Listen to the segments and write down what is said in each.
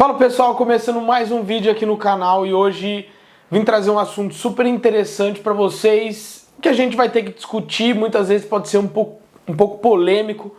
Fala pessoal, começando mais um vídeo aqui no canal e hoje vim trazer um assunto super interessante para vocês que a gente vai ter que discutir, muitas vezes pode ser um pouco polêmico,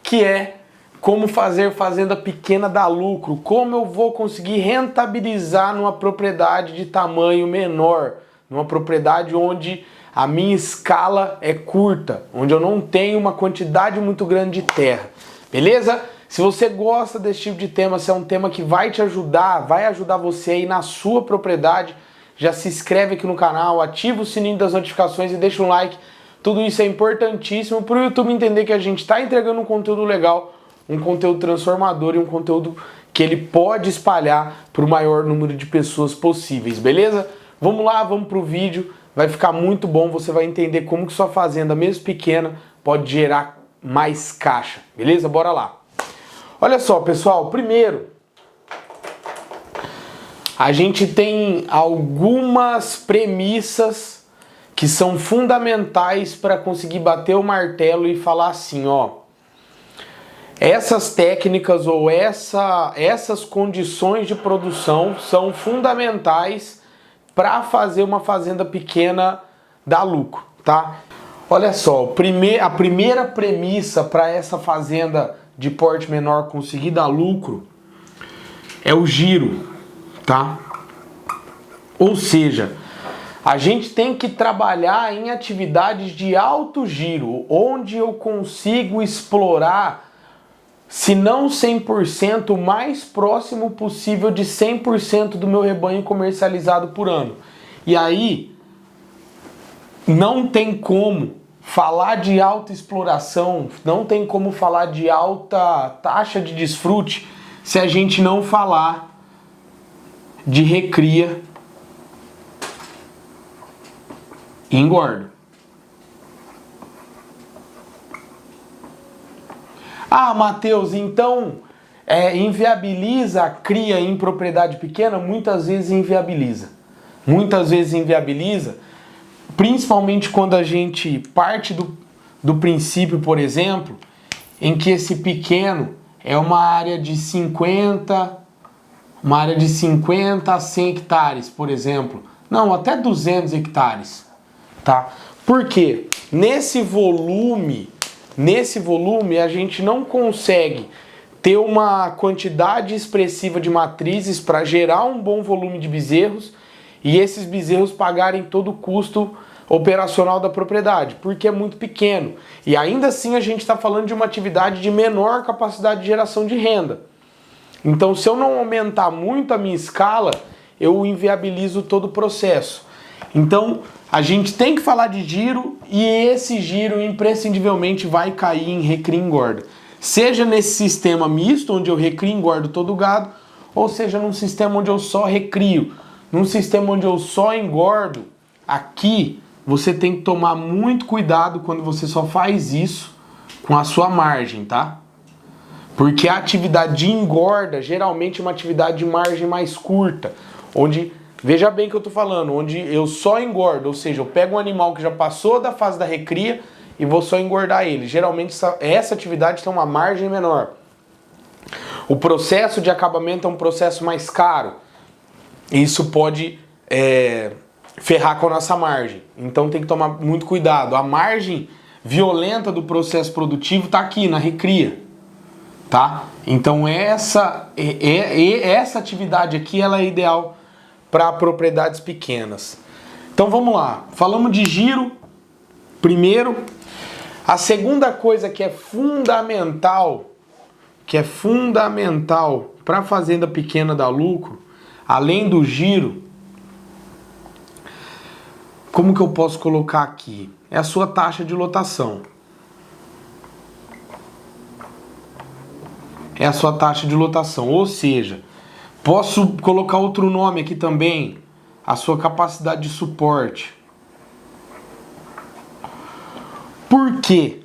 que é como fazer fazenda pequena dar lucro, como eu vou conseguir rentabilizar numa propriedade de tamanho menor, numa propriedade onde a minha escala é curta, onde eu não tenho uma quantidade muito grande de terra, beleza? Se você gosta desse tipo de tema, se é um tema que vai te ajudar, vai ajudar você aí na sua propriedade, já se inscreve aqui no canal, ativa o sininho das notificações e deixa um like. Tudo isso é importantíssimo para o YouTube entender que a gente está entregando um conteúdo legal, um conteúdo transformador e um conteúdo que ele pode espalhar para o maior número de pessoas possíveis, beleza? Vamos lá, vamos para o vídeo, vai ficar muito bom, você vai entender como que sua fazenda, mesmo pequena, pode gerar mais caixa, beleza? Bora lá! Olha só, pessoal, primeiro, a gente tem algumas premissas que são fundamentais para conseguir bater o martelo e falar assim, ó, essas técnicas ou essas condições de produção são fundamentais para fazer uma fazenda pequena dar lucro, tá? Olha só, a primeira premissa para essa fazenda de porte menor conseguir dar lucro é o giro, tá? Ou seja, a gente tem que trabalhar em atividades de alto giro, onde eu consigo explorar, se não 100%, o mais próximo possível de 100% do meu rebanho comercializado por ano. E aí, não tem como falar de alta exploração, não tem como falar de alta taxa de desfrute se a gente não falar de recria e engorda. Ah, Matheus, então inviabiliza a cria em propriedade pequena? Muitas vezes inviabiliza. Muitas vezes inviabiliza, principalmente quando a gente parte do princípio, por exemplo, em que esse pequeno é uma área de 50 a 100 hectares, por exemplo. Não, até 200 hectares, tá? Por quê? Nesse volume a gente não consegue ter uma quantidade expressiva de matrizes para gerar um bom volume de bezerros e esses bezerros pagarem todo o custo operacional da propriedade, porque é muito pequeno. E ainda assim a gente está falando de uma atividade de menor capacidade de geração de renda. Então, se eu não aumentar muito a minha escala, eu inviabilizo todo o processo. Então, a gente tem que falar de giro e esse giro imprescindivelmente vai cair em recria e engorda. Seja nesse sistema misto, onde eu recrio e engordo todo o gado, ou seja num sistema onde eu só recrio. Num sistema onde eu só engordo, aqui você tem que tomar muito cuidado quando você só faz isso com a sua margem, tá? Porque a atividade de engorda geralmente é uma atividade de margem mais curta, onde, veja bem o que eu tô falando, onde eu só engordo, ou seja, eu pego um animal que já passou da fase da recria e vou só engordar ele. Geralmente essa atividade tem uma margem menor. O processo de acabamento é um processo mais caro. Isso pode ferrar com a nossa margem. Então tem que tomar muito cuidado. A margem violenta do processo produtivo está aqui na recria, tá? Então essa atividade aqui ela é ideal para propriedades pequenas. Então vamos lá. Falamos de giro primeiro. A segunda coisa que é fundamental para a fazenda pequena dar lucro, além do giro, como que eu posso colocar aqui? É a sua taxa de lotação. É a sua taxa de lotação, ou seja, posso colocar outro nome aqui também, a sua capacidade de suporte. Por quê?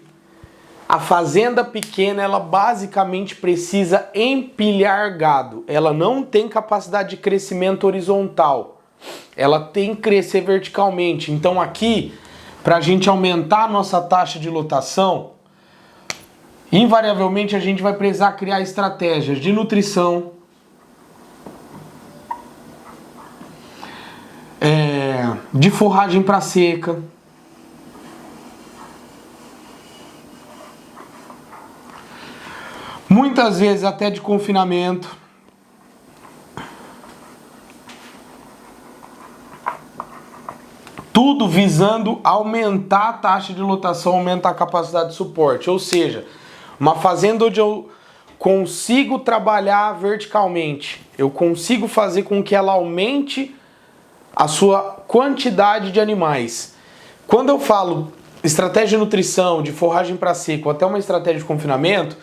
A fazenda pequena, ela basicamente precisa empilhar gado. Ela não tem capacidade de crescimento horizontal. Ela tem que crescer verticalmente. Então aqui, para a gente aumentar a nossa taxa de lotação, invariavelmente a gente vai precisar criar estratégias de nutrição, de forragem para seca. Muitas vezes até de confinamento. Tudo visando aumentar a taxa de lotação, aumentar a capacidade de suporte. Ou seja, uma fazenda onde eu consigo trabalhar verticalmente, eu consigo fazer com que ela aumente a sua quantidade de animais. Quando eu falo estratégia de nutrição, de forragem para seco, até uma estratégia de confinamento,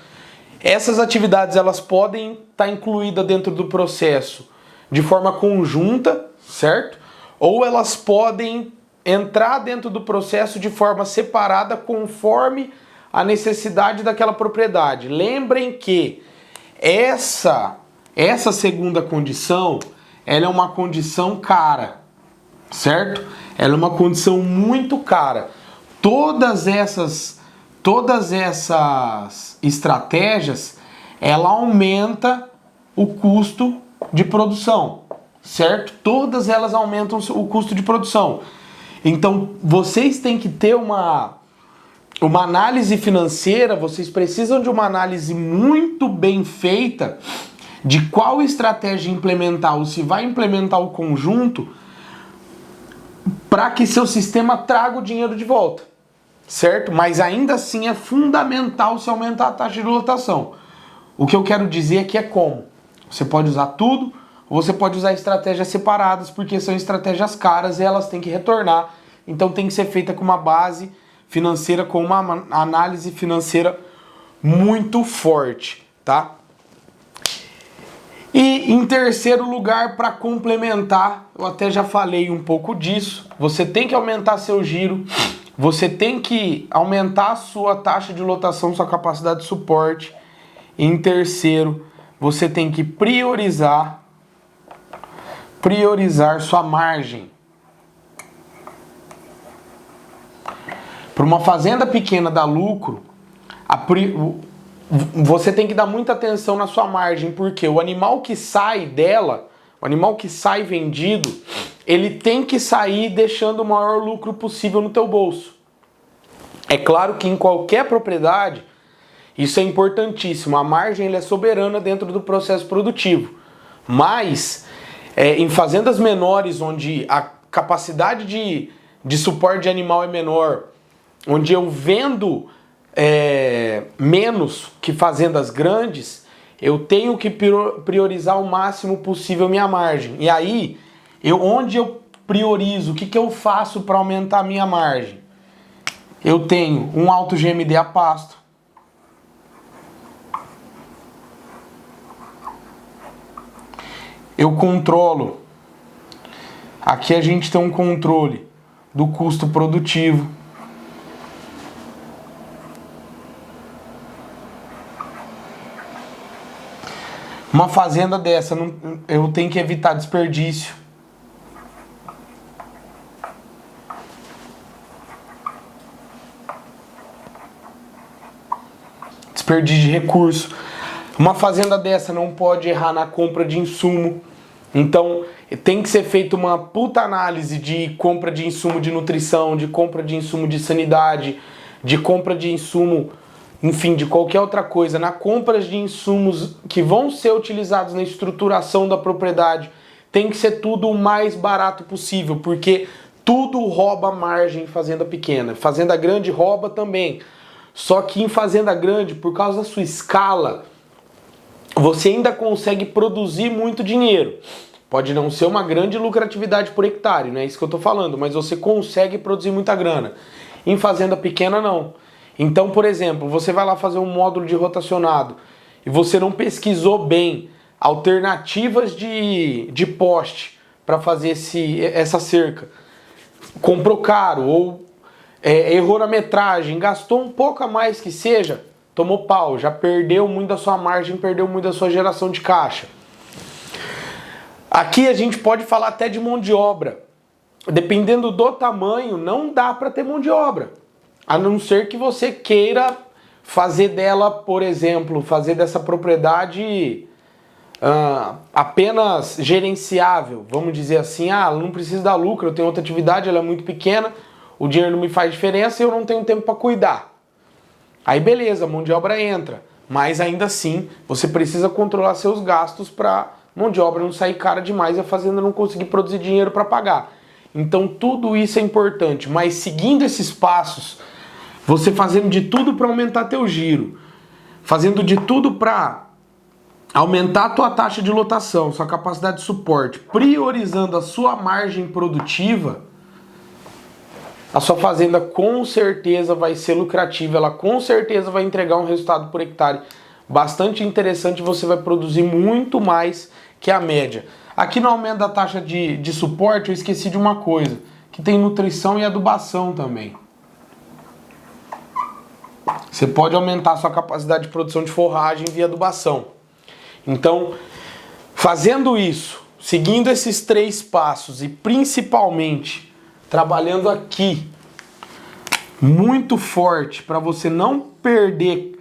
essas atividades elas podem estar incluídas dentro do processo de forma conjunta, certo? Ou elas podem entrar dentro do processo de forma separada conforme a necessidade daquela propriedade. Lembrem que essa segunda condição, ela é uma condição cara, certo? Ela é uma condição muito cara. Todas essas estratégias, ela aumenta o custo de produção, certo? Todas elas aumentam o custo de produção. Então, vocês têm que ter uma análise financeira, vocês precisam de uma análise muito bem feita de qual estratégia implementar, ou se vai implementar o conjunto, para que seu sistema traga o dinheiro de volta, certo? Mas ainda assim é fundamental se aumentar a taxa de lotação. O que eu quero dizer aqui é como. Você pode usar tudo, ou você pode usar estratégias separadas, porque são estratégias caras e elas têm que retornar. Então tem que ser feita com uma base financeira, com uma análise financeira muito forte, tá? E em terceiro lugar, para complementar, eu até já falei um pouco disso, você tem que aumentar seu giro, você tem que aumentar a sua taxa de lotação, sua capacidade de suporte. Em terceiro, você tem que priorizar sua margem. Para uma fazenda pequena dar lucro, você tem que dar muita atenção na sua margem, porque o animal que sai dela, o animal que sai vendido, ele tem que sair deixando o maior lucro possível no teu bolso. É claro que em qualquer propriedade, isso é importantíssimo, a margem ela é soberana dentro do processo produtivo. Mas, em fazendas menores, onde a capacidade de suporte de animal é menor, onde eu vendo menos que fazendas grandes, eu tenho que priorizar o máximo possível minha margem. E aí, onde eu priorizo, o que eu faço para aumentar a minha margem? Eu tenho um alto GMD a pasto. Eu controlo. Aqui a gente tem um controle do custo produtivo. Uma fazenda dessa, eu tenho que evitar desperdício. Desperdício de recurso. Uma fazenda dessa não pode errar na compra de insumo. Então, tem que ser feita uma puta análise de compra de insumo de nutrição, de compra de insumo de sanidade, de compra de insumo, enfim, de qualquer outra coisa. Na compra de insumos que vão ser utilizados na estruturação da propriedade, tem que ser tudo o mais barato possível, porque tudo rouba margem em fazenda pequena. Fazenda grande rouba também. Só que em fazenda grande, por causa da sua escala, você ainda consegue produzir muito dinheiro. Pode não ser uma grande lucratividade por hectare, não é isso que eu estou falando, mas você consegue produzir muita grana. Em fazenda pequena, não. Então, por exemplo, você vai lá fazer um módulo de rotacionado e você não pesquisou bem alternativas de poste para fazer essa cerca. Comprou caro ou errou na metragem, gastou um pouco a mais que seja, tomou pau, já perdeu muito da sua margem, perdeu muito da sua geração de caixa. Aqui a gente pode falar até de mão de obra. Dependendo do tamanho, não dá para ter mão de obra. A não ser que você queira fazer dela, por exemplo, fazer dessa propriedade apenas gerenciável, vamos dizer assim, não preciso dar lucro, eu tenho outra atividade, ela é muito pequena, o dinheiro não me faz diferença e eu não tenho tempo para cuidar. Aí beleza, a mão de obra entra, mas ainda assim você precisa controlar seus gastos para mão de obra não sair cara demais e a fazenda não conseguir produzir dinheiro para pagar. Então tudo isso é importante, mas seguindo esses passos, você fazendo de tudo para aumentar teu giro, fazendo de tudo para aumentar a tua taxa de lotação, sua capacidade de suporte, priorizando a sua margem produtiva, a sua fazenda com certeza vai ser lucrativa, ela com certeza vai entregar um resultado por hectare bastante interessante, você vai produzir muito mais que a média. Aqui no aumento da taxa de suporte eu esqueci de uma coisa, que tem nutrição e adubação também. Você pode aumentar a sua capacidade de produção de forragem via adubação. Então, fazendo isso, seguindo esses 3 passos e principalmente trabalhando aqui muito forte para você não perder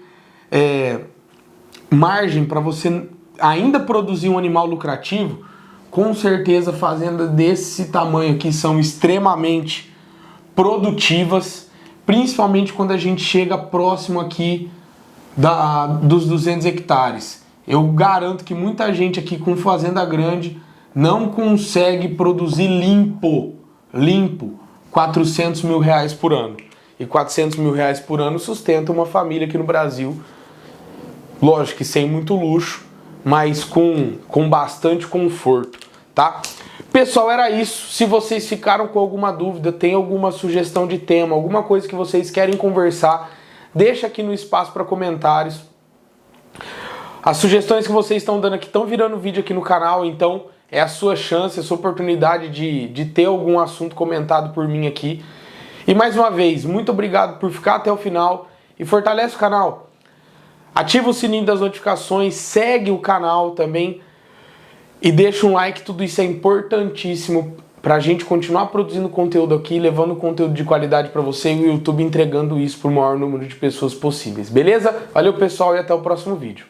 margem, para você ainda produzir um animal lucrativo, com certeza fazendas desse tamanho aqui são extremamente produtivas, principalmente quando a gente chega próximo aqui dos 200 hectares. Eu garanto que muita gente aqui com fazenda grande não consegue produzir limpo, 400 mil reais por ano. E 400 mil reais por ano sustenta uma família aqui no Brasil, lógico que sem muito luxo, mas com bastante conforto, tá? Pessoal, era isso. Se vocês ficaram com alguma dúvida, tem alguma sugestão de tema, alguma coisa que vocês querem conversar, deixa aqui no espaço para comentários. As sugestões que vocês estão dando aqui estão virando vídeo aqui no canal, então é a sua chance, a sua oportunidade de ter algum assunto comentado por mim aqui. E mais uma vez, muito obrigado por ficar até o final e fortalece o canal. Ativa o sininho das notificações, segue o canal também e deixa um like, tudo isso é importantíssimo para a gente continuar produzindo conteúdo aqui, levando conteúdo de qualidade para você e o YouTube entregando isso para o maior número de pessoas possíveis, beleza? Valeu pessoal e até o próximo vídeo.